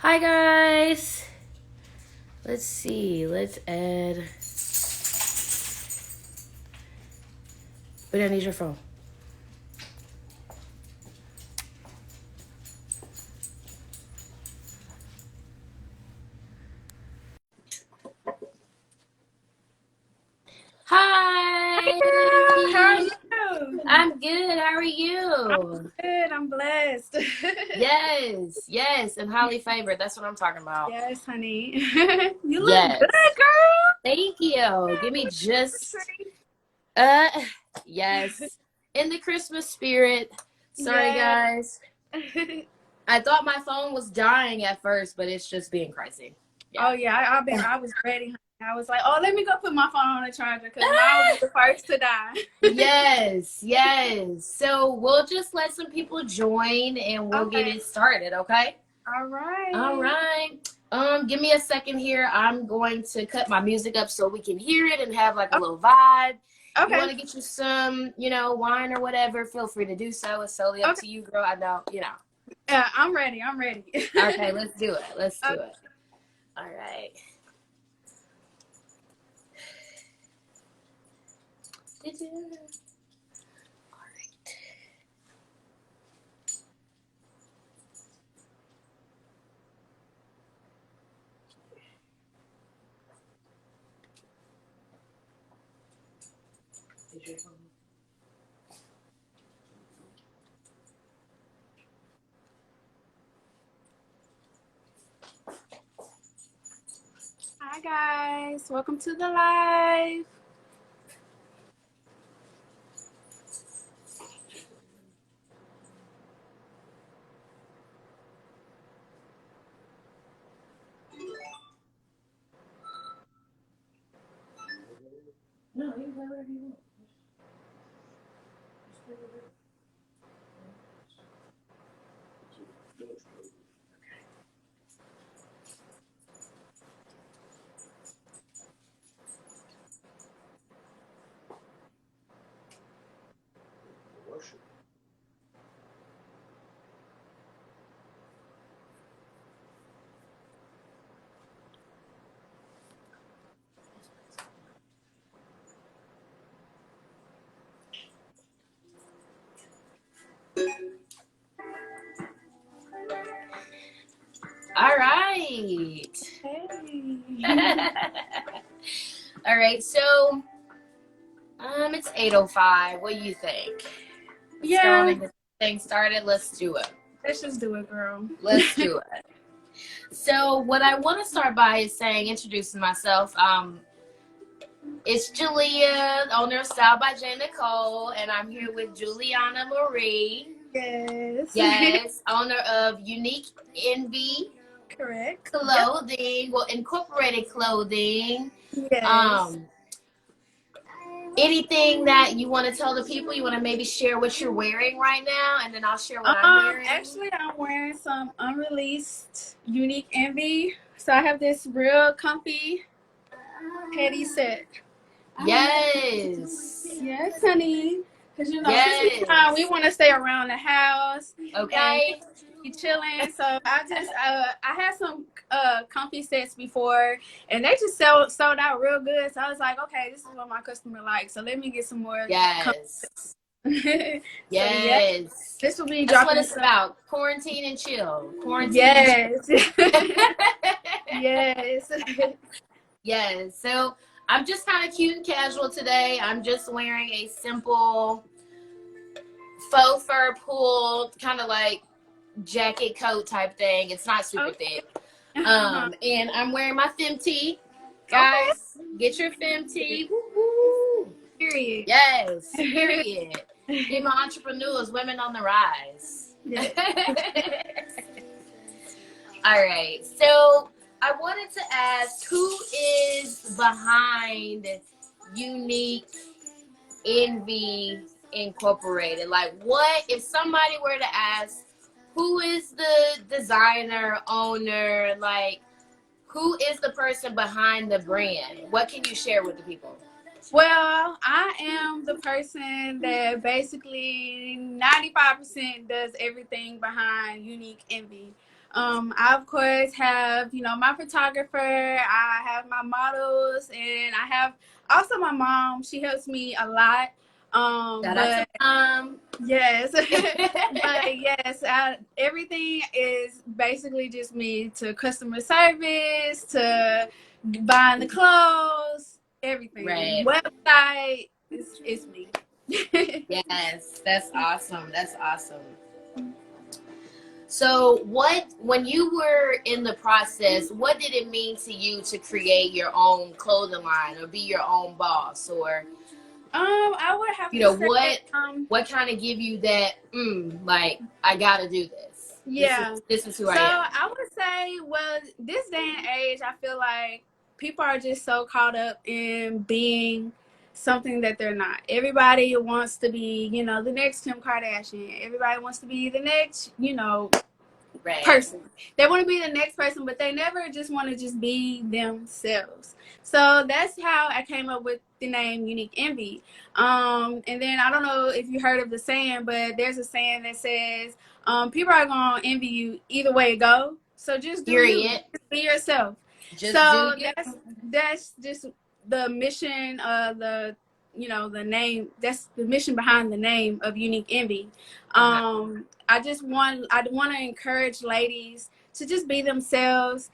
Hi guys. Let's see. Let's add. But I need your phone. Hi. Girl, how are you? I'm good. How are I'm you? good. I'm blessed. Yes, and highly favored. That's what I'm talking about. Yes, honey. You look good, Yes. girl. Thank you. Give me just Tree. uh yes. In the Christmas spirit. Sorry Yes. guys. I thought my phone was dying at first, but it's just being crazy. Oh Yeah. yeah, I was ready, honey. I was like, oh, let me go put my phone on the charger because mine will be the first to die. Yes. So we'll just let some people join and we'll get Okay. it started, okay? All All right. right. Give me a second here. I'm going to cut my music up so we can hear it and have like a little vibe. You Okay. want to get you some, wine or whatever, feel free to do so. It's totally up Okay. to you, girl. I don't. Yeah, I'm ready. I'm ready. Okay, let's do it. Let's do Okay. it. All right. All right. Hi guys. Welcome to the live. No, you can play whatever you want. All right. Hey. All right. So, it's 8:05. What do you think? Let's go on Yeah, and get things started. Let's do it. let's just do it, girl. Let's do it. So, what I want to start by is introducing myself. It's Julia, owner of Style by Nicole, and I'm here with Juliana Marie. Yes. Yes, owner of Unique Envy Correct. Yep. Clothing, well, incorporated clothing. Yes. Um, Anything that you want to tell the people, you want to maybe share what you're wearing right now, and then I'll share what I'm wearing. Actually, I'm wearing some unreleased Unique Envy. So I have this real comfy petty set. Yes. Yes, honey. Because, Christmas time, we Yes. want to stay around the house and Okay. be chilling. So I had some comfy sets before, and they just sold out real good. So I was like, okay, this is what my customer likes. So let me get some more comfy Yes. sets. So, yeah, Yes. this will be That's what dropping it's some. about. Quarantine and chill. Quarantine and Yes. chill. Yes. Yes. So I'm just kind of cute and casual today. I'm just wearing a simple faux fur pulled kind of like jacket coat type thing. It's not super Okay. thick. Uh-huh. And I'm wearing my fem tee. Okay. Guys, get your fem tee. Woo-hoo. Period. Yes, period. Be my entrepreneurs, women on the rise. Yeah. All right. So I wanted to ask who is behind Unique Envy Incorporated? Like, what if somebody were to ask, who is the designer, owner, like, who is the person behind the brand? What can you share with the people? Well, I am the person that basically 95% does everything behind Unique Envy. I of course have, you know, my photographer, I have my models, and I have also my mom. She helps me a lot. Shout out to But yes, but yes, everything is basically just me, to customer service, to buying the clothes, everything. Right. Website, it's me. Yes, that's awesome. That's awesome. So, when you were in the process, what did it mean to you to create your own clothing line or be your own boss? Or, I would have you to know, say, what kind of give you that, like, I gotta do this. yeah. This is who So I am. I would say, well, this day and age, I feel like people are just so caught up in being something that they're not. Everybody wants to be, you know, the next Kim Kardashian. Everybody wants to be the next, you know, Right. person. They want to be the next person, but they never just want to just be themselves. So that's how I came up with the name Unique Envy. And then I don't know if you heard of the saying, but there's a saying that says, people are gonna envy you either way it go. So just do you. Just be yourself. Just So do you. that's just the mission of the, you know, the name. That's the mission behind the name of Unique Envy. I want to encourage ladies to just be themselves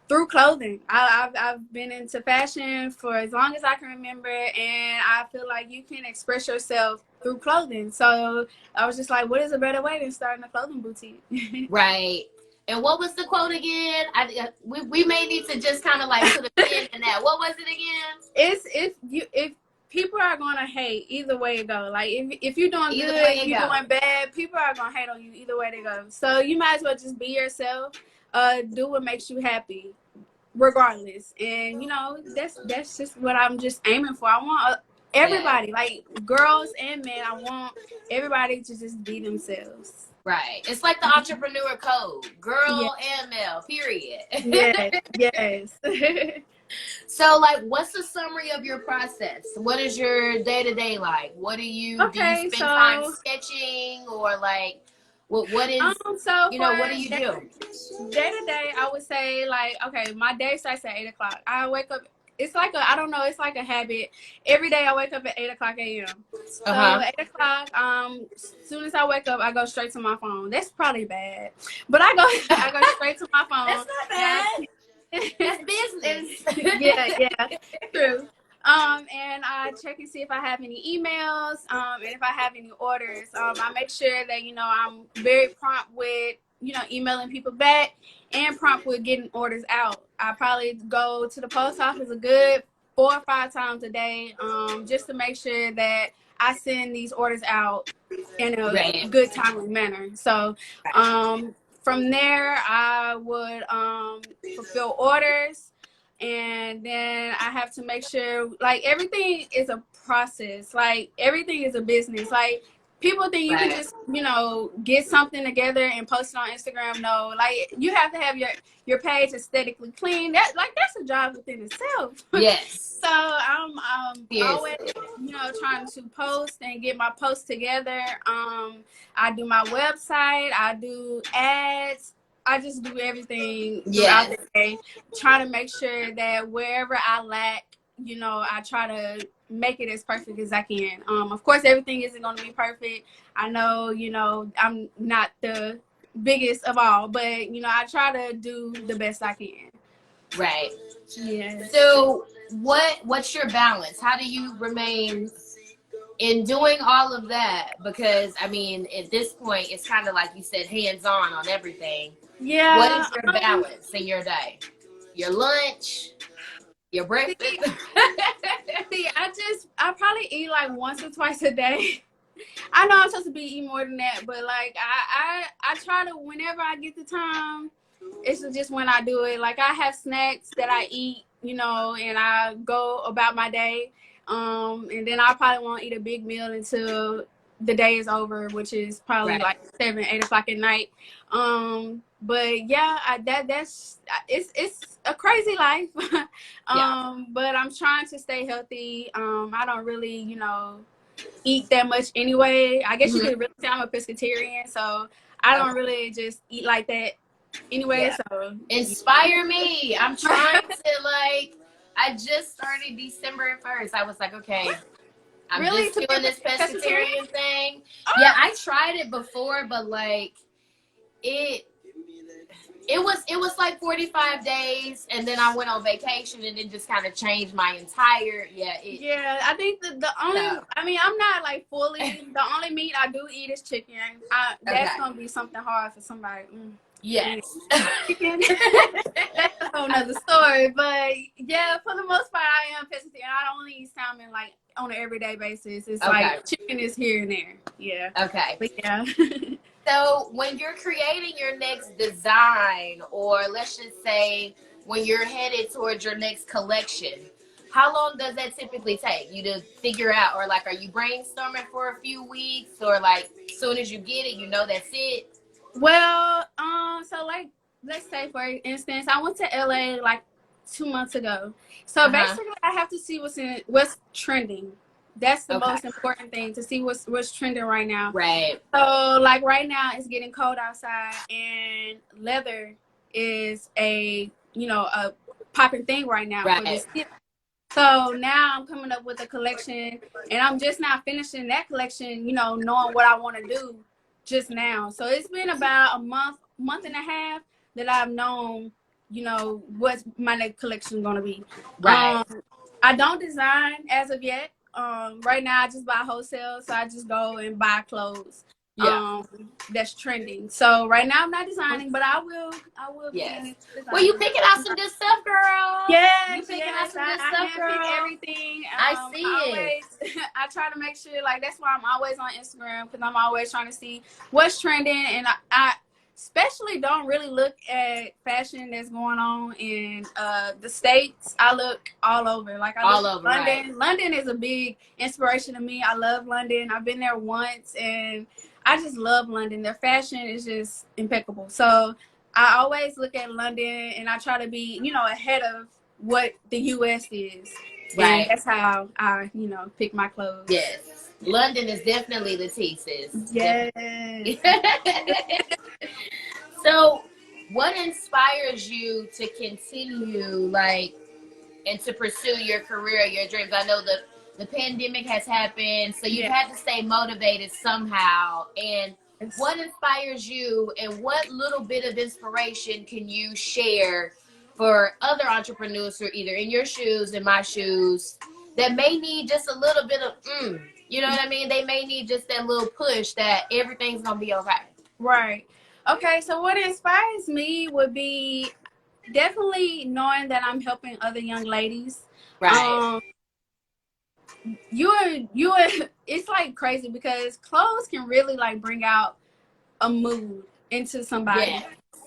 through clothing. I've been into fashion for as long as I can remember, and I feel like you can express yourself through clothing. So I was just like, what is a better way than starting a clothing boutique? Right. And what was the quote again? We may need to just kind of like put a pin in that. What was it again? It's if people are gonna hate either way it go. Like if you're doing Either good, way if it you're go. doing bad, people are gonna hate on you either way they go. So you might as well just be yourself. Do what makes you happy, regardless. And you know, that's just what I'm just aiming for. I want everybody, like girls and men, I want everybody to just be themselves. Right. It's like the entrepreneur code. Girl Yeah. and male, period. Yes. So, like, what's the summary of your process? What is your day-to-day like? What do you Okay, spend time sketching, or like what is so you for know, what do you do? Day to day, I would say, like, okay, my day starts at 8 o'clock. I wake up. It's like I don't know. It's like a habit. Every day I wake up at 8 o'clock a.m. So 8 o'clock. As soon as I wake up, I go straight to my phone. That's probably bad, but I go straight to my phone. That's not bad. That's business. Yeah, true. And I check and see if I have any emails, and if I have any orders. I make sure that, you know, I'm very prompt with, you know, emailing people back, and prompt with getting orders out. I probably go to the post office a good 4 or 5 times a day, just to make sure that I send these orders out in a good timely manner. So, from there, I would fulfill orders, and then I have to make sure, like, everything is a process. Like, everything is a business. Like, people think you can just, you know, get something together and post it on Instagram. No, like, you have to have your page aesthetically clean. That's a job within itself. Yes. So I'm always, you know, trying to post and get my posts together. I do my website. I do ads. I just do everything throughout the day, trying to make sure that wherever I lack, you know, I try to make it as perfect as I can. Of course, everything isn't going to be perfect. I know, you know, I'm not the biggest of all, but, you know, I try to do the best I can. Right. Yeah. So what's your balance? How do you remain in doing all of that? Because I mean, at this point, it's kind of like you said, hands-on everything. Yeah. What is your balance in your day? Your lunch, your breakfast? See, I probably eat like once or twice a day. I know I'm supposed to be eating more than that, but like I try to, whenever I get the time, it's just when I do it. Like, I have snacks that I eat, you know, and I go about my day. And then I probably won't eat a big meal until the day is over, which is probably like 7, 8 o'clock at night. But yeah, it's a crazy life. But I'm trying to stay healthy. I don't really, you know, eat that much anyway. I guess you could really say I'm a pescatarian, so I don't really just eat like that Anyway, Yeah. so Inspire me. I'm trying to like. I just started December 1st. I was like, okay, I'm really just to be doing this a pescatarian? pescatarian thing. Yeah, Oh, I tried it before, but like it it was like 45 days, and then I went on vacation, and it just kind of changed my entire yeah. I think the only, so I mean, I'm not like fully. The only meat I do eat is chicken. That's okay. gonna be something hard for somebody. Yeah. Yes. Chicken. That's a whole nother story. But yeah, for the most part, I am pescatarian. I don't only eat salmon like on an everyday basis. It's Okay. like chicken is here and there. Yeah. Okay. But yeah. So when you're creating your next design, or let's just say when you're headed towards your next collection, how long does that typically take you to figure out? Or like, are you brainstorming for a few weeks, or like as soon as you get it, you know that's it? Well, so like, let's say for instance, I went to LA like 2 months ago. So Uh-huh. basically, I have to see what's trending. That's the Okay. most important thing, to see what's trending right now. Right. So like right now, it's getting cold outside, and leather is a popping thing right now for Right. this season. So now I'm coming up with a collection, and I'm just now finishing that collection, knowing what I want to do just now. So it's been about a month and a half that I've known, what my next collection is going to be. Right. I don't design as of yet. Right now I just buy wholesale, so I just go and buy clothes. Yeah. That's trending. So right now I'm not designing, but I will Yes. begin to Well, you design. picking out some good stuff, girl. You Yes, picking out yes, some good I stuff, handpick girl. everything. I see I it. always, I try to make sure, like, that's why I'm always on Instagram, because I'm always trying to see what's trending, and I especially don't really look at fashion that's going on in the States. I look all over. Like, I All look over, at right? London. London is a big inspiration to me. I love London. I've been there once, and I just love London. Their fashion is just impeccable. So I always look at London, and I try to be, ahead of what the U.S. is. And Right. that's how I, pick my clothes. Yes. London is definitely the tea, sis. Yes. Definitely. So, what inspires you to continue, like, and to pursue your career, your dreams? I know the pandemic has happened, so you've Yeah. had to stay motivated somehow. And Yes. what inspires you, and what little bit of inspiration can you share for other entrepreneurs who are either in your shoes, in my shoes, that may need just a little bit of, you know what I mean? They may need just that little push that everything's gonna be okay. Right. Okay, so what inspires me would be definitely knowing that I'm helping other young ladies. Right. Um, you are it's like crazy, because clothes can really like bring out a mood into somebody. Yeah.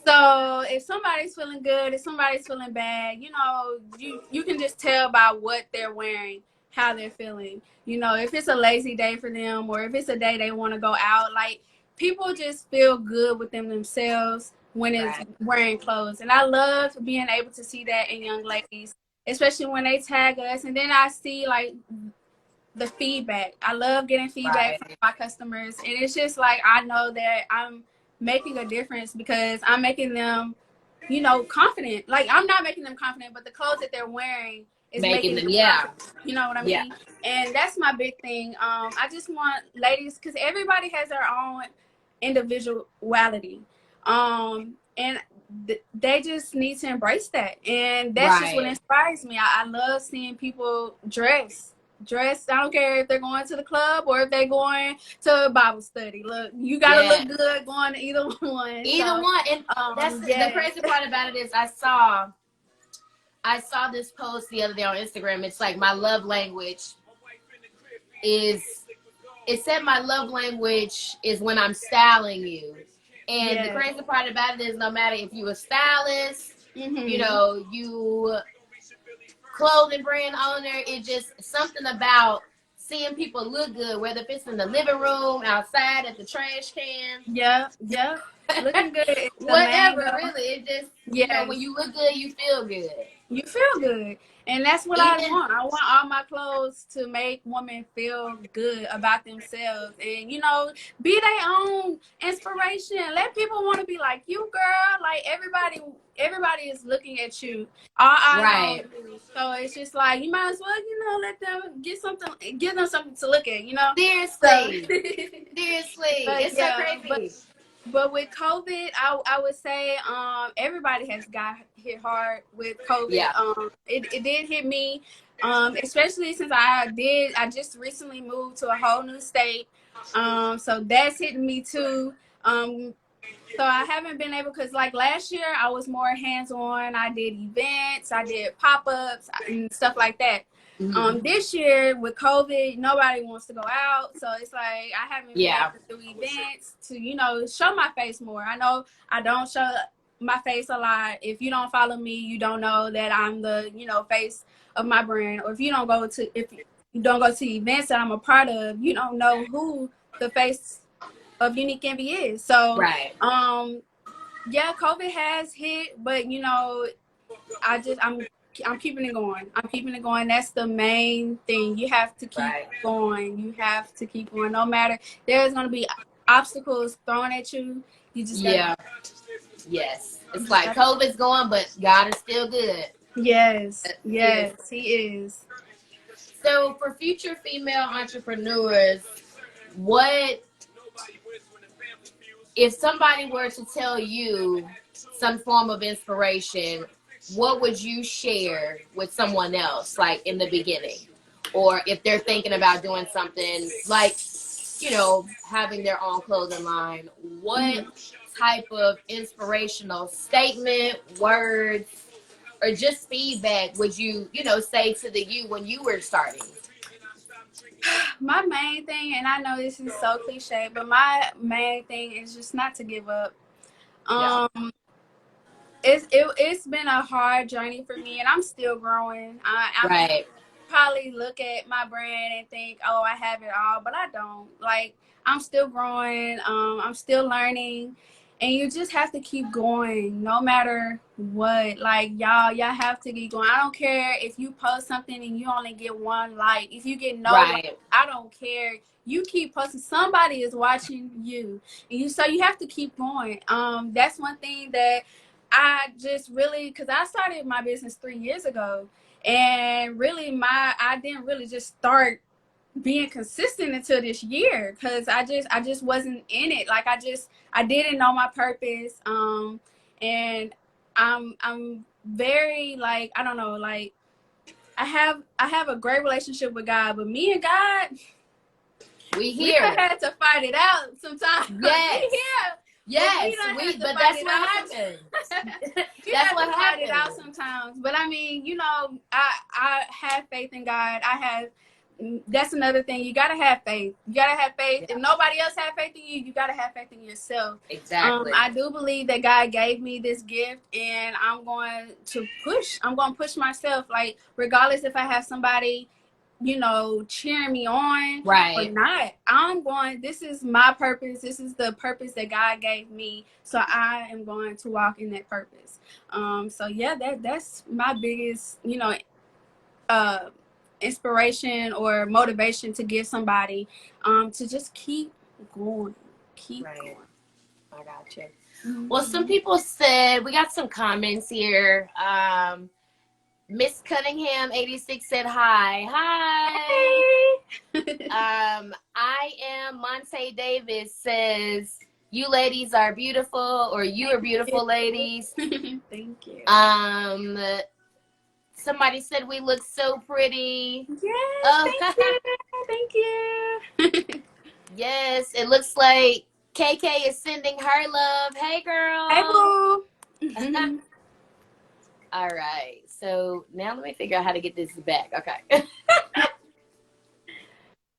So if somebody's feeling good, if somebody's feeling bad, you can just tell by what they're wearing how they're feeling. If it's a lazy day for them, or if it's a day they want to go out, like, people just feel good with themselves when it's Right. wearing clothes. And I love being able to see that in young ladies, especially when they tag us, and then I see like the feedback. I love getting feedback Right. from my customers, and it's just like, I know that I'm making a difference, because I'm making them, confident. Like, I'm not making them confident, but the clothes that they're wearing is Making making them, them yeah. confident. You know what I Yeah. mean? And that's my big thing. I just want ladies, because everybody has their own individuality, and they just need to embrace that, and that's just what Right. inspires me. I love seeing people dressed. I don't care if they're going to the club or if they're going to a Bible study. Look, you gotta Yeah. look good going to either one. Either So, one. And that's the yes, crazy part about it is I saw this post the other day on Instagram. It's like, my love language is, it said my love language is when I'm styling you. And the yes. crazy part about it is, no matter if you a stylist, Mm-hmm. you clothing brand owner, it's just something about seeing people look good, whether if it's in the living room, outside, at the trash can. Yeah, yeah. Looking good is the main Whatever, goal. really. It just, when Yes. you look good, you feel good. You feel good. And that's what I Even want. I want all my clothes to make women feel good about themselves and, be their own inspiration. Let people want to be like you, girl. Like everybody is looking at you. All eyes on right. you. So it's just like you might as well, let them give them something to look at. So Seriously. Seriously. but It's so yeah, crazy. but with COVID, I would say everybody has got hit hard with COVID. Yeah. It did hit me, especially since I just recently moved to a whole new state. So that's hitting me too. So I haven't been able, because like last year I was more hands-on. I did events, I did pop-ups and stuff like that. Mm-hmm. This year with COVID, nobody wants to go out, so it's like I haven't been Yeah. able to do events to show my face more. I know I don't show my face a lot. If you don't follow me, you don't know that I'm the face of my brand. Or if you don't go to events that I'm a part of, you don't know who the face of Unique Envy is. So Right. yeah, COVID has hit, but I'm keeping it going. I'm keeping it going. That's the main thing. You have to keep Right. going. You have to keep going. No matter, there's gonna be obstacles thrown at you. You just gotta. Yeah. Yes. You It's just like gotta. COVID's going, but God is still good. Yes, Seriously. yes, he is. So for future female entrepreneurs, what if somebody were to tell you some form of inspiration, what would you share with someone else, like in the beginning? Or if they're thinking about doing something like, having their own clothing line, what Mm-hmm. type of inspirational statement, words, or just feedback would you say to the you when you were starting? My main thing, and I know this is so cliche, but my main thing is just not to give up. Yeah. Um, it's been a hard journey for me, and I'm still growing. I Right. probably look at my brand and think, oh, I have it all, but I don't. Like, I'm still growing. I'm still learning, and you just have to keep going no matter what. Like, y'all have to keep going. I don't care if you post something and you only get one like. If you get no like, Right. I don't care. You keep posting. Somebody is watching you, and you have to keep going. That's one thing that I just really, because I started my business 3 years ago, and really I didn't really just start being consistent until this year, because I just wasn't in it. Like I didn't know my purpose. And I'm very, like, I don't know, like I have a great relationship with God, but me and God, We we done here. had to fight it out sometimes. We Yes. here, but we Yes. done had to But fight that's it what out happens. sometimes. You That's have what to fight it out happens. sometimes. But I mean, I have faith in God. That's another thing. You gotta have faith. You gotta have faith. Yeah. If nobody else have faith in you, you gotta have faith in yourself. Exactly. I do believe that God gave me this gift, and I'm going to push. I'm going to push myself. Like, regardless if I have somebody, cheering me on or Right. not, this is my purpose. This is the purpose that God gave me. So I am going to walk in that purpose. So yeah, that's my biggest, uh, inspiration or motivation to give somebody, to just keep going, keep Right. going. I got you. Well, some Mm-hmm. people said we got some comments here. Miss Cunningham 86 said hi. Hi. Hey. I am Monte Davis says you ladies are beautiful, or you are Thank beautiful ladies. you. Thank you. Um, somebody said we look so pretty. Yes, Oh, thank you. Thank you. yes. It looks like KK is sending her love. Hey, Hey, girl. boo. All right. So now let me figure out how to get this back. Okay.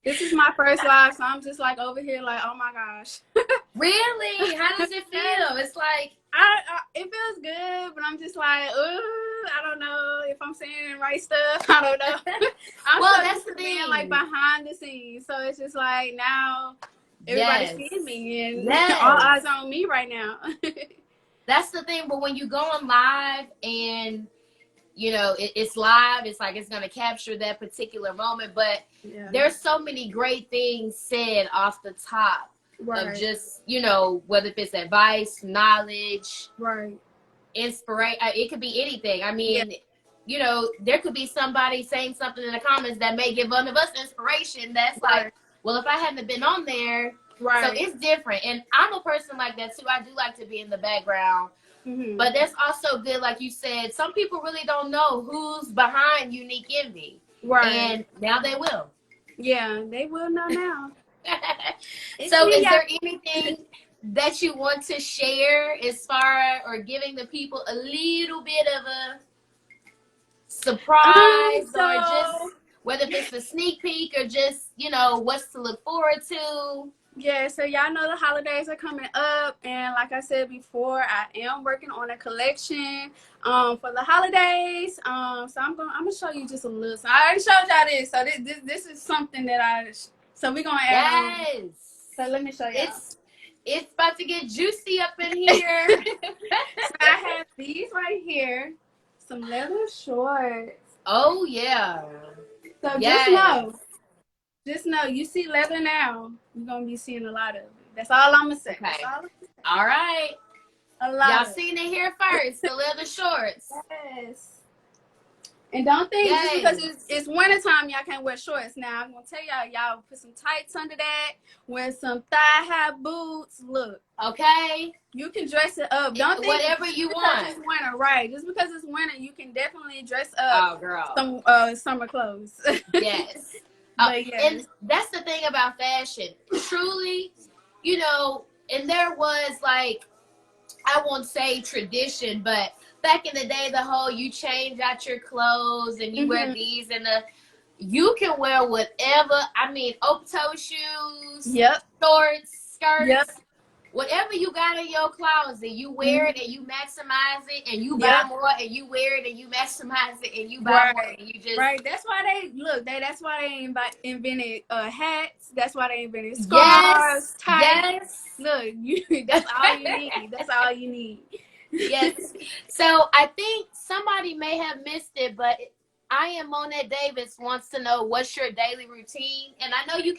This is my first live, so I'm just like over here, like, oh my gosh. Really? How does it feel? It's like, It feels good, but I'm just like, I don't know if I'm saying the right stuff. I don't know. I'm well, so that's used the to being thing. like behind the scenes, so it's just like now Everybody's Yes. seeing me, and all Yes. eyes are on me right now. That's the thing. But when you go on live and you know it's live, it's like it's gonna capture that particular moment. But Yeah. there's so many great things said off the top of Right. just, you know, whether it's advice, knowledge, Right. inspiration. It could be anything. I Yeah. mean, you know, there could be somebody saying something in the comments that may give one of us inspiration. That's Right. like, well, if I hadn't been on there, Right. so it's different. And I'm a person like that too. I do like to be in the background. Mm-hmm. But that's also good, like you said, some people really don't know who's behind Unique Envy. Right. And now they will. Yeah, they will know now. So is there anything that you want to share as far or giving the people a little bit of a surprise or just whether it's a sneak peek or just, you know, what's to look forward to? Yeah, so y'all know the holidays are coming up, and like I said before, I am working on a collection for the holidays. So I'm gonna show you just a little. So I already showed y'all this. So this is something that so we're gonna add. Yes. On. So let me show y'all. It's about to get juicy up in here. So I have these right here, some leather shorts. Oh yeah. So just know, you see leather now, you're gonna be seeing a lot of it. That's all I'm gonna say. Okay. All right. A lot. Y'all seen it here first. The leather shorts. Yes. And don't think just because it's wintertime, y'all can't wear shorts. Now I'm gonna tell y'all put some tights under that, wear some thigh-high boots. Look, okay, you can dress it up. Don't think whatever you want. It's winter, right? Just because it's winter, you can definitely dress up. Oh, girl. Some summer clothes. Yes. And that's the thing about fashion. Truly, you know, and there was like, I won't say tradition, but back in the day, the whole you change out your clothes and you wear these and you can wear whatever. I mean, open-toe shoes, shorts, skirts, whatever you got in your closet, you wear it and you maximize it, and you buy more and you wear it and you maximize it and you buy more and you just That's why that's why they invented hats. That's why they invented scarves, ties. Look, that's all you need. That's all you need. Yes. So I think somebody may have missed it, but I am Monette Davis wants to know what's your daily routine. And I know you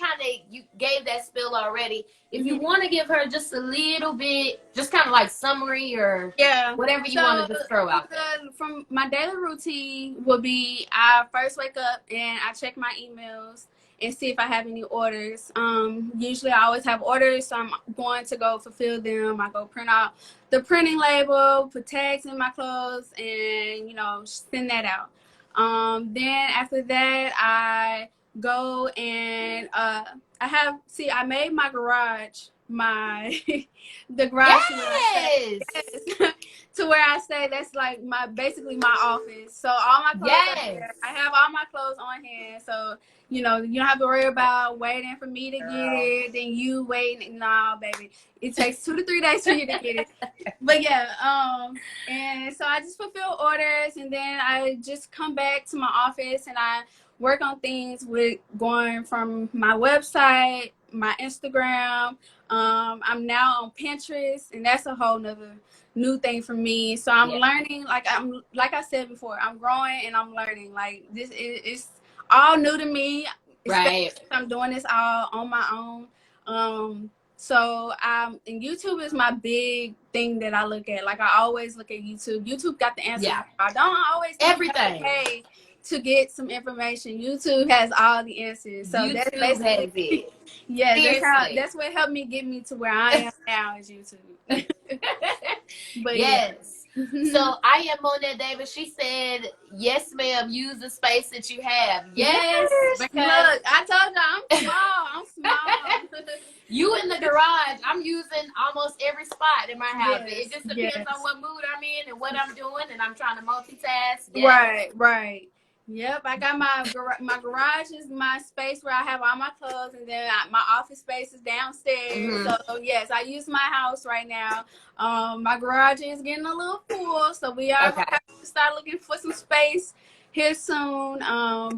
gave that spill already. If you want to give her just a little bit, just kind of like summary or whatever you want to just throw out there. From my daily routine will be I first wake up and I check my emails and see if I have any orders. Usually I always have orders, so I'm going to go fulfill them. I go print out the printing label, put tags in my clothes, and, you know, send that out. Then after that, I go and I made my garage the garage to where I stay. That's like basically my office. So all my clothes are there. I have all my clothes on hand. So, you know, you don't have to worry about waiting for me to get it. Then you waiting. Nah, baby. It takes 2 to 3 days for you to get it. But yeah, and so I just fulfill orders, and then I just come back to my office and I work on things with going from my website, my Instagram. I'm now on Pinterest, and that's a whole nother new thing for me. So I'm learning, like I said before, I'm growing and I'm learning. Like this is all new to me. Right. I'm doing this all on my own. So and YouTube is my big thing that I look at. Like I always look at YouTube. YouTube got the answer. I don't always everything to get some information. YouTube has all the ansers. So YouTube that's basically that's what helped me get me to where I am now is YouTube. But so I am Monette Davis. She said, yes, ma'am, use the space that you have. Yes. Because look, I told you I'm small. You in the garage, I'm using almost every spot in my house. It just depends on what mood I'm in and what I'm doing, and I'm trying to multitask. Right. Yep, I got my garage is my space where I have all my clothes, and then my office space is downstairs. So yes, I use my house right now. My garage is getting a little full, so we are gonna have to start looking for some space here soon.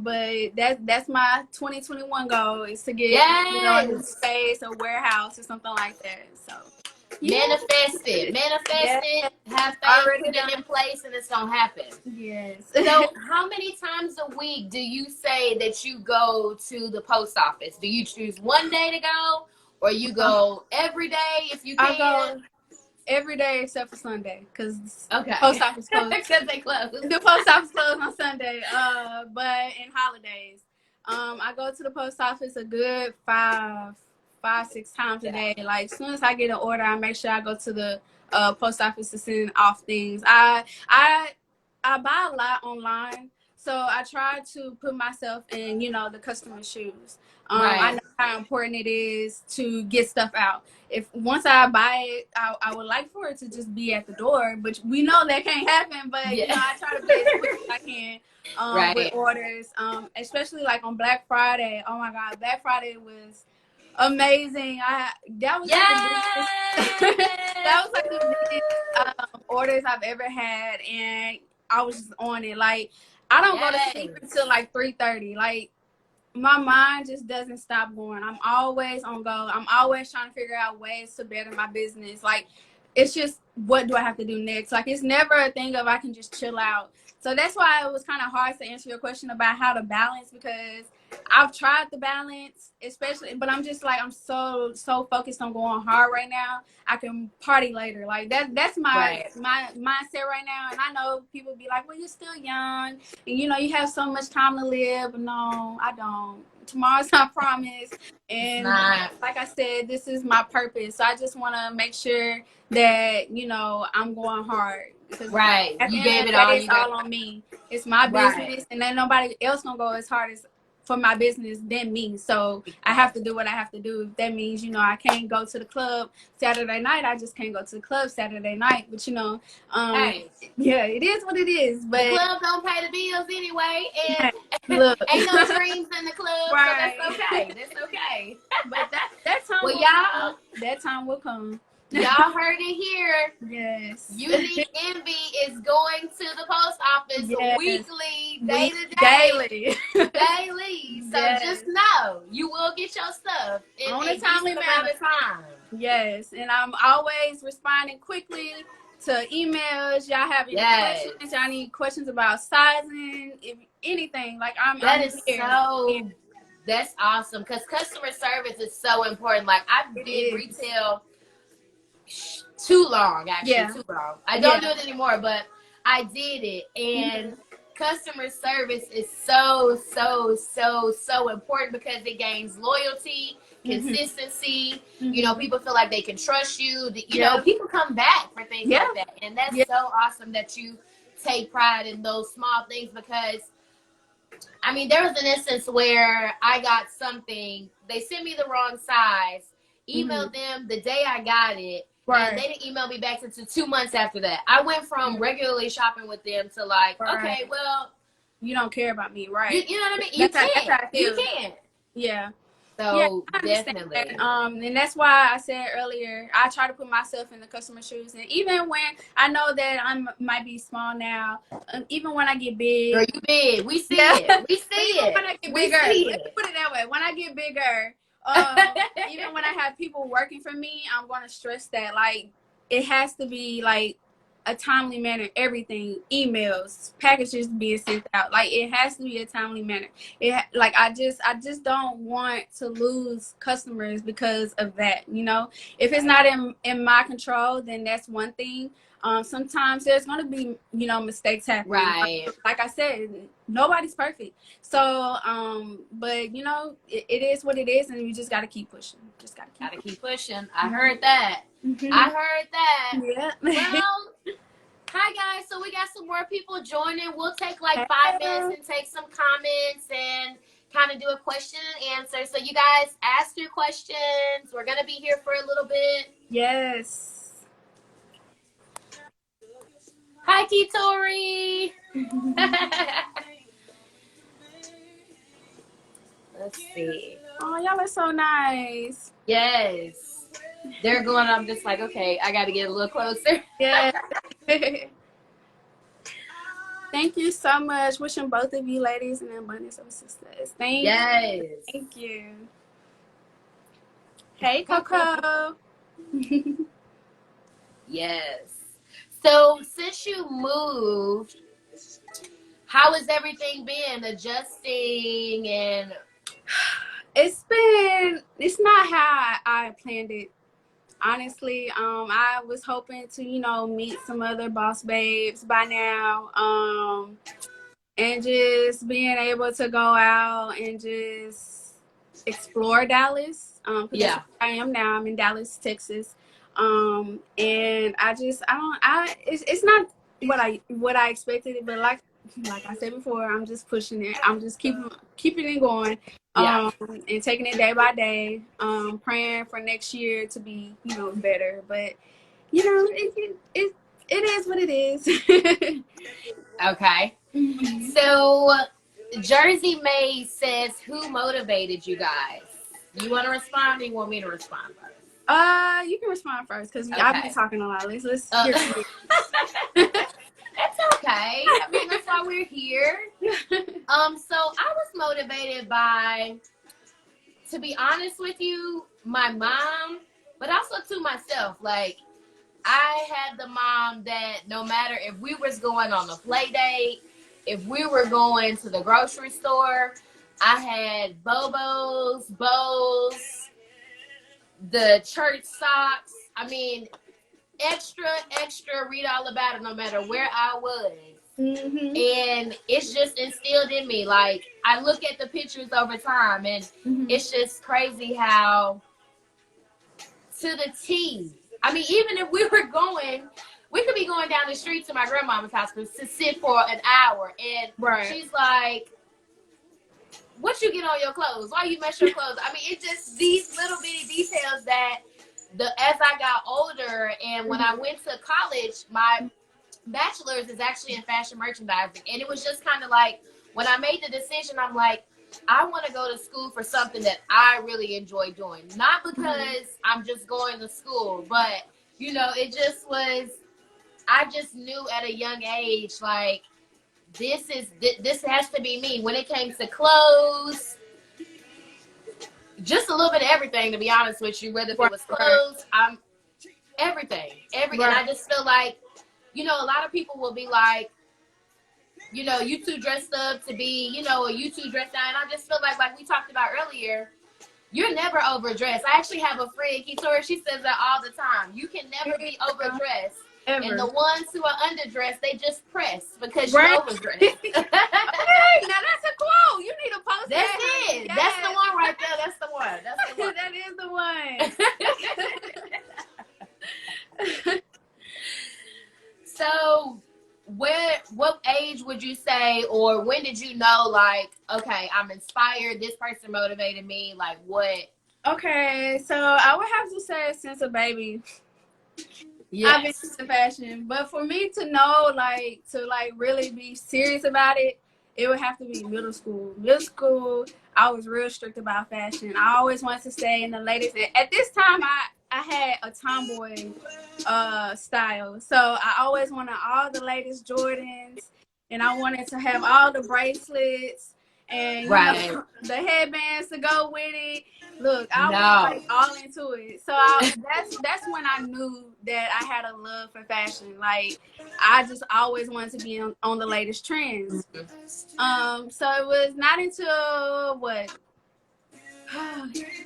But that's my 2021 goal is to get a new Yes. space, a warehouse, or something like that. So yeah, Manifest it. Manifest yeah, it. Have faith. already Put it done. in place, and it's gonna happen. Yes. So, how many times a week do you say that you go to the post office? Do you choose one day to go, or you go every day if you I can? go every day except for Sunday because Okay. post office closed. Because they close. The post office closed on Sunday. But in holidays, I go to the post office a good five, 6 times a day. Like as soon as I get an order, I make sure I go to the post office to send off things. I buy a lot online, so I try to put myself in the customer's shoes. I Right. know how important it is to get stuff out. If once I buy it, I would like for it to just be at the door, but we know that can't happen. But Yeah. I try to be as quick as I can with Right. orders, especially like on Black Friday. Oh my God, Black Friday was amazing. That was like the biggest that Yes. was like the biggest orders I've ever had, and I was just on it. Like I don't go to sleep Yes. until like 3:30. Like my mind just doesn't stop going. I'm always on go. I'm always trying to figure out ways to better my business. Like it's just what do I have to do next? Like it's never a thing of I can just chill out. So that's why it was kind of hard to answer your question about how to balance, because I've tried the balance, especially, but I'm just like I'm so focused on going hard right now. I can party later. Like that's my Right. my mindset right now. And I know people be like, well, you're still young, and you have so much time to live. No, I don't. Tomorrow's not promised. It's And not. like I said, this is my purpose. So I just want to make sure that I'm going hard, because Right. at the You end gave of it the day, all it's you got. all on me. It's my Right. business, and then nobody else gonna go as hard as for my business than me. So I have to do what I have to do. If that means I can't go to the club Saturday night, I just can't go to the club Saturday night. But Hey, yeah, it is what it is. the But club don't pay the bills anyway, and look, ain't no dreams in the club, so that's right. okay. That's okay. But that time Well, will y'all, come. That time will come. y'all heard it here. Yes. Unique Envy is going to the post office Yes. weekly, day to day, Daily. daily. So Yes. just know you will get your stuff in On a a timely decent amount manner. of time. Yes, and I'm always responding quickly to emails. Y'all have any Yes. questions? Y'all need questions about sizing? If anything, like I'm That is here. so. That's awesome, because customer service is so important. Like I It did is. retail too long, actually, Yeah. too long. I don't Yeah. do it anymore, but I did it, and customer service is so important, because it gains loyalty, consistency. People feel like they can trust you. People come back for things Yeah. like that, and that's Yeah. so awesome that you take pride in those small things. Because I mean, there was an instance where I got something, they sent me the wrong size, emailed them the day I got it, and they didn't email me back until 2 months after that. I went from regularly shopping with them to like, okay, well, you don't care about me, right? you know what I mean? You can't. You can't. Yeah. Yeah, So I understand definitely. that. And that's why I said earlier, I try to put myself in the customer's shoes. And even when I know that I might be small now, even when I get big, Girl, you big. We see it. We see it. When I get We bigger, see let me it. put it that way. When I get bigger, even when I have people working for me, I'm going to stress that, like, it has to be like a timely manner. Everything, emails, packages being sent out, like it has to be a timely manner. Like I just don't want to lose customers because of that. If it's not in my control, then that's one thing. Sometimes there's going to be mistakes happening. Right. Like I said, nobody's perfect. So but it is what it is, and you just got to keep pushing. Gotta keep pushing. I heard that. I heard that. Yeah. Well, hi guys. So we got some more people joining. We'll take like 5 minutes and take some comments and kind of do a question and answer. So you guys ask your questions. We're gonna be here for a little bit. Yes. Hi, Kitori. Let's see. Oh, y'all are so nice. Yes. They're going, I'm just like, okay, I got to get a little closer. Yeah. Thank you so much. Wishing both of you ladies an abundance of success. Thank Yes. you. Thank you. Hey, Coco. Yes. So since you moved, how has everything been adjusting and It's not how I planned it. Honestly, I was hoping to, meet some other boss babes by now. And just being able to go out and just explore Dallas. Because that's yeah. where I am now. I'm in Dallas, Texas. And it's not what I expected it, but like I said before, I'm just pushing it. I'm just keeping it going. Yeah. And taking it day by day. Praying for next year to be, better. But it is what it is. Okay. Mm-hmm. So Jersey May says, who motivated you guys? You want to respond or you want me to respond first? You can respond first because Okay. I've been talking a lot. Let's hear from you. That's okay. I mean, that's why we're here. So I was motivated by, to be honest with you, my mom, but also to myself. Like, I had the mom that no matter if we was going on a play date, if we were going to the grocery store, I had Bobos, bows, the church socks. I mean, extra, read all about it no matter where I was. Mm-hmm. And it's just instilled in me. Like, I look at the pictures over time, and it's just crazy how to the T. I mean, even if we were going, we could be going down the street to my grandmama's house to sit for an hour, and she's like, what you get on your clothes? Why you mess your clothes? I mean, it's just these little bitty details that as I got older and when I went to college, my bachelor's is actually in fashion merchandising. And it was just kind of like, when I made the decision, I'm like, I want to go to school for something that I really enjoy doing. Not because I'm just going to school, but, it just was, I just knew at a young age, like, this has to be me. When it came to clothes, just a little bit of everything, to be honest with you, whether if it was clothes, I'm everything. And I just feel like, a lot of people will be like, you two dressed up to be, or you two dressed down. And I just feel like we talked about earlier, you're never overdressed. I actually have a friend, Ketora, she says that all the time. You can never be overdressed. Ever. And the ones who are underdressed, they just press because you're overdressed. Hey, now that's a quote. You need to post that's that. That's it. Yes. That's the one right there. That's the one. That's the one. That is the one. So, what age would you say, or when did you know, like, okay, I'm inspired, this person motivated me, like what? Okay, so I would have to say since a baby, I've been into fashion. But for me to know, to really be serious about it, it would have to be middle school. Middle school, I was real strict about fashion. I always wanted to stay in the latest. At this time, I had a tomboy style. So I always wanted all the latest Jordans, and I wanted to have all the bracelets and the headbands to go with it. Look, I was all into it. So that's when I knew that I had a love for fashion. Like, I just always wanted to be on the latest trends. So it was not until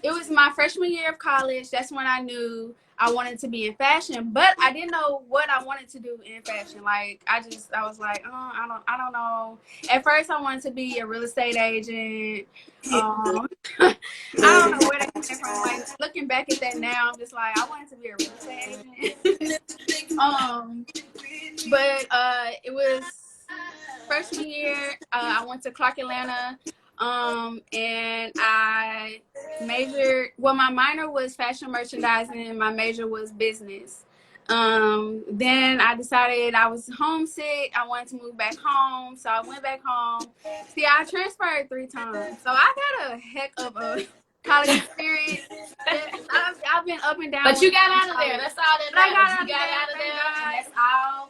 it was my freshman year of college. That's when I knew I wanted to be in fashion, but I didn't know what I wanted to do in fashion. Like, I was like, oh, I don't know. At first, I wanted to be a real estate agent. I don't know where that came from. Like, looking back at that now, I'm just like, I wanted to be a real estate agent. But it was freshman year. I went to Clark Atlanta. And I majored, my minor was fashion merchandising and my major was business. Then I decided I was homesick. I wanted to move back home. So I went back home. See, I transferred 3 times. So I've had a heck of a college experience. I've been up and down. But you got out of there. That's all that matters. You got out of there. And that's all.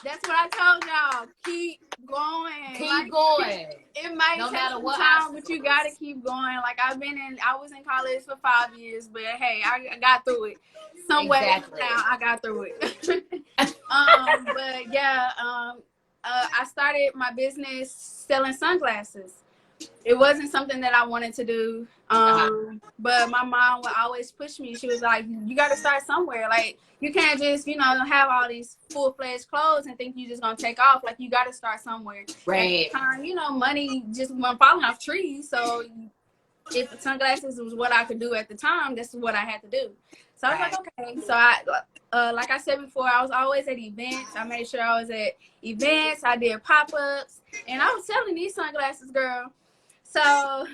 That's what I told y'all. Keep going. Keep like, going. It might No take matter some what time, but you obstacles. gotta keep going. Like I was in college for 5 years, but hey, I got through it. Some way Exactly. now, I got through it. But yeah, I started my business selling sunglasses. It wasn't something that I wanted to do. But my mom would always push me. She was like, you got to start somewhere. Like, you can't just, have all these full-fledged clothes and think you're just going to take off. Like, you got to start somewhere. Right. At the time, money just went falling off trees. So if sunglasses was what I could do at the time, that's what I had to do. So I was like, okay. So like I said before, I was always at events. I made sure I was at events. I did pop-ups. And I was selling these sunglasses, girl. So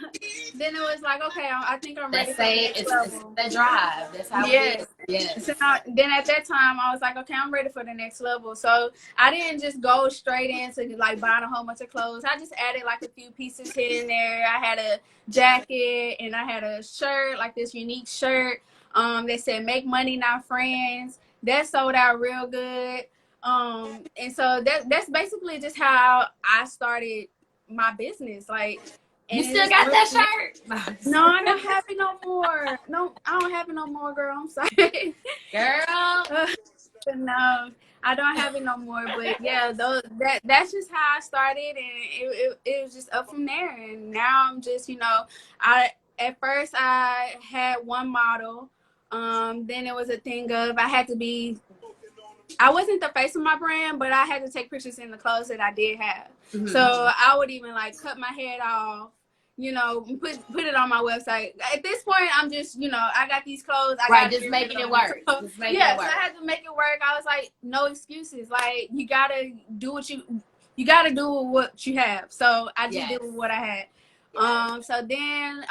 then it was like, okay, I think I'm ready for the next level. It's the drive. That's how it is. Yes. So then at that time, I was like, okay, I'm ready for the next level. So I didn't just go straight into like buying a whole bunch of clothes. I just added like a few pieces here and there. I had a jacket and I had a shirt, like this unique shirt that said "Make money, not friends." That sold out real good. And so that's basically just how I started my business. Like, you still got that shirt? No, I don't have it no more. No, I don't have it no more, girl. I'm sorry. Girl. No, I don't have it no more. But yeah, that's just how I started, and it was just up from there. And now I'm just, at first I had one model. Then it was a thing of I wasn't the face of my brand, but I had to take pictures in the clothes that I did have. Mm-hmm. So I would even like cut my head off, put it on my website. At this point, I'm just, I got these clothes. I got just making it work. So I had to make it work. I was like, no excuses. Like, you gotta do what you gotta do with what you have. So I just did with what I had. So then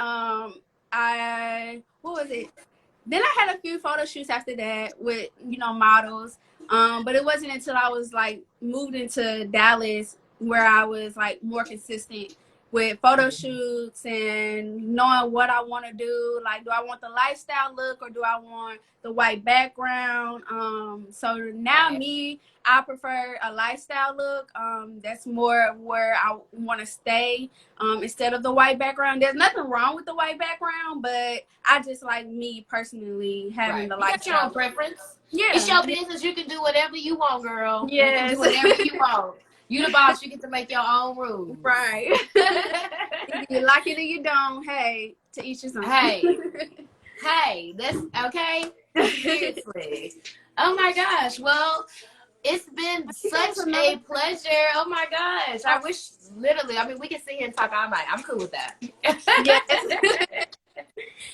what was it? Then I had a few photo shoots after that with, models. But it wasn't until I was like moved into Dallas where I was like more consistent with photo shoots and knowing what I want to do. Like, do I want the lifestyle look or do I want the white background? So now I prefer a lifestyle look. That's more where I want to stay instead of the white background. There's nothing wrong with the white background, but I just like me personally having the lifestyle. You got your own preference. Yeah. It's your business. You can do whatever you want, girl. Yes. You can do whatever you want. You the boss. You get to make your own rules. Right. You like it or you don't. Hey, to each his own. Hey, that's okay. Seriously. Oh my gosh. Well, it's been such a pleasure. Oh my gosh. I wish we can sit here and talk all night. I'm cool with that.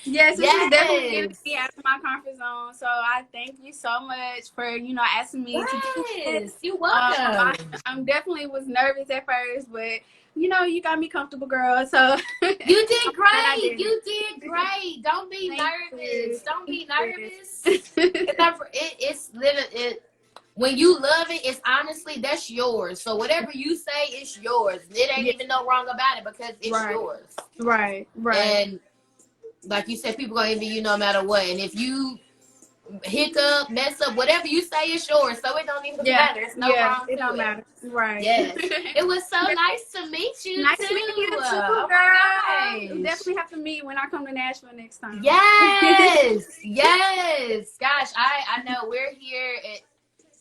Yes, this is definitely getting me out of my comfort zone. So I thank you so much for, asking me to do this. You're welcome. I'm definitely was nervous at first, but you got me comfortable, girl. So you did great. You did great. Don't be nervous. Don't be nervous. It's literally when you love it, it's honestly, that's yours. So whatever you say, it's yours. It ain't even no wrong about it because it's yours. Right. And like you said, people gonna envy you no matter what. And if you hiccup, mess up, whatever you say is yours. So it don't even matter. It's no wrong. It don't matter. Right. Yes. It was so nice to meet you. Nice too. to meet you too, oh girl. We'll definitely have to meet when I come to Nashville next time. Yes. Yes. Gosh, I know we're here at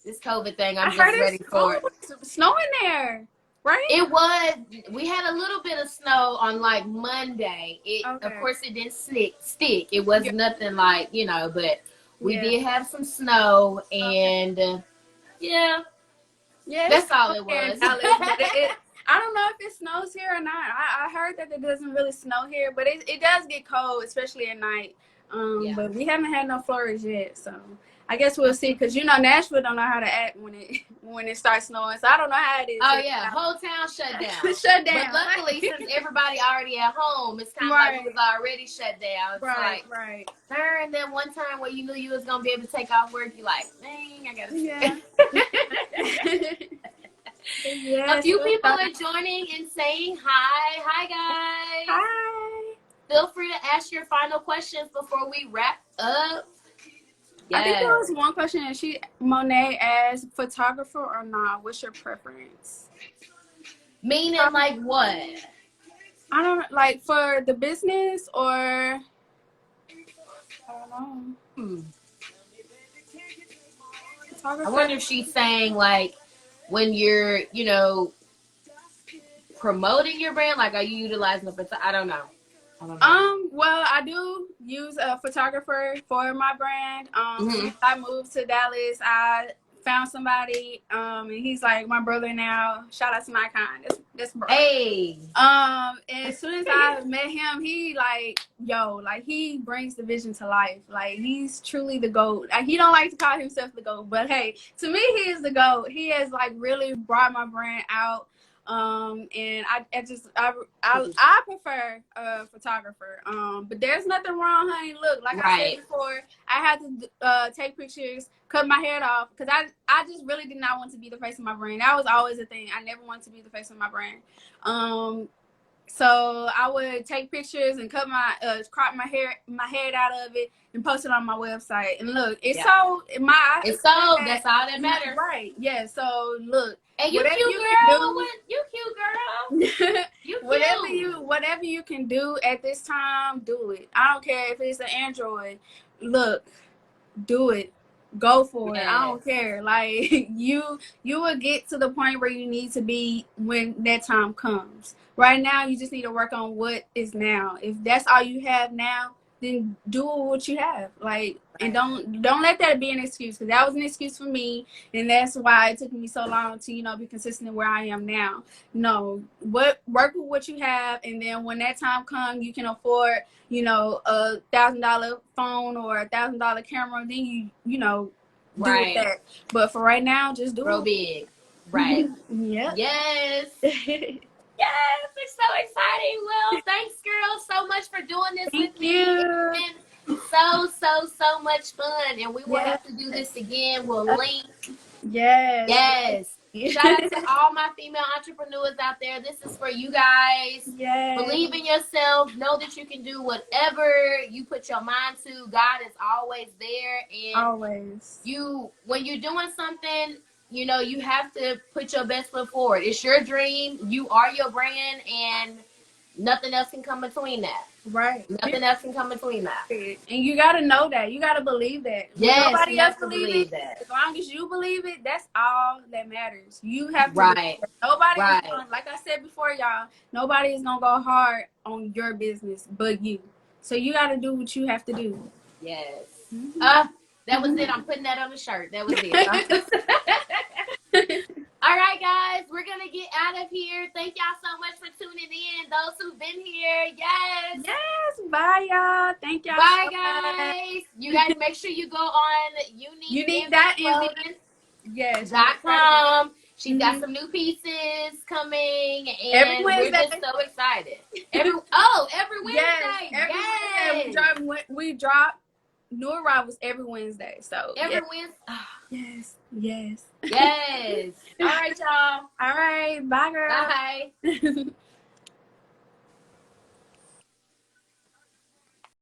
this COVID thing. I'm just ready for it. Snowing there. Right? It was. We had a little bit of snow on like Monday. Of course, it didn't stick. It was nothing like, but we did have some snow and that's all it was. I don't know if it snows here or not. I heard that it doesn't really snow here, but it does get cold, especially at night. But we haven't had no flurries yet, so I guess we'll see. Because Nashville don't know how to act when it starts snowing, so I don't know how it is. Oh yeah, whole town shut down. Shut down. But luckily, since everybody already at home, it's kind of like it was already shut down. It's right. And then one time where you knew you was gonna be able to take off work, you like, dang, I gotta. Yes, a few people are joining and saying hi. Hi guys. Hi. Feel free to ask your final questions before we wrap up. Yes. I think there was one question that Monet asked, photographer or not? What's your preference? Meaning like what? I don't like for the business or I don't know. I wonder if she's saying like when you're, you know, promoting your brand, like are you utilizing I don't know. Well, I do use a photographer for my brand. Since I moved to Dallas, I found somebody, and he's like my brother now. Shout out to my kind. That's brother. Hey. And as soon as I met him, he like, like he brings the vision to life. Like he's truly the GOAT. He don't like to call himself the GOAT, but hey, to me, he is the GOAT. He has like really brought my brand out. And I prefer a photographer. But there's nothing wrong, honey. Look, like I said before, I had to take pictures, cut my hair off, because I just really did not want to be the face of my brand. That was always a thing. I never wanted to be the face of my brand. So I would take pictures and cut my crop my head out of it and post it on my website. And look, it's sold. It's sold. That's all that matters. Right. Yeah. So look. And you cute, girl. You cute, girl. You cute. Whatever you can do at this time, do it. I don't care if it's an Android. Look, do it. Go for it. I don't care. Like you will get to the point where you need to be when that time comes. Right now, you just need to work on what is now. If that's all you have now, then do what you have. Like, and don't let that be an excuse, because that was an excuse for me, and that's why it took me so long to be consistent where I am now. No, work with what you have, and then when that time comes, you can afford a $1,000 phone or $1,000 camera. Then you do with that. But for right now, just do real it. Big, right? Yeah. Yes. Yes, it's so exciting. Well, thanks, girl, so much for doing this with me. It's been so much fun, and we will have to do this again. We'll link. Yes. Shout out to all my female entrepreneurs out there. This is for you guys. Believe in yourself. Know that you can do whatever you put your mind to. God is always there, and when you're doing something, you have to put your best foot forward. It's your dream. You are your brand, and nothing else can come between that. Right. Nothing else can come between that. And you got to know that. You got to believe that. Yes, nobody else believes that. As long as you believe it, that's all that matters. You have to. Nobody is gonna, like I said before, y'all, nobody is going to go hard on your business but you. So you got to do what you have to do. Yes. That was it. I'm putting that on the shirt. That was it. All right, guys, we're going to get out of here. Thank y'all so much for tuning in. Those who've been here, yes. Bye, y'all. Thank y'all. Bye, guys. You guys make sure you go on unique.com. Yes. .com. She's got some new pieces coming, and we're just so excited. Every Wednesday. Yes. We drop new arrivals every Wednesday. So every Wednesday. Oh. Yes. All right, y'all. All right. Bye, girl. Bye.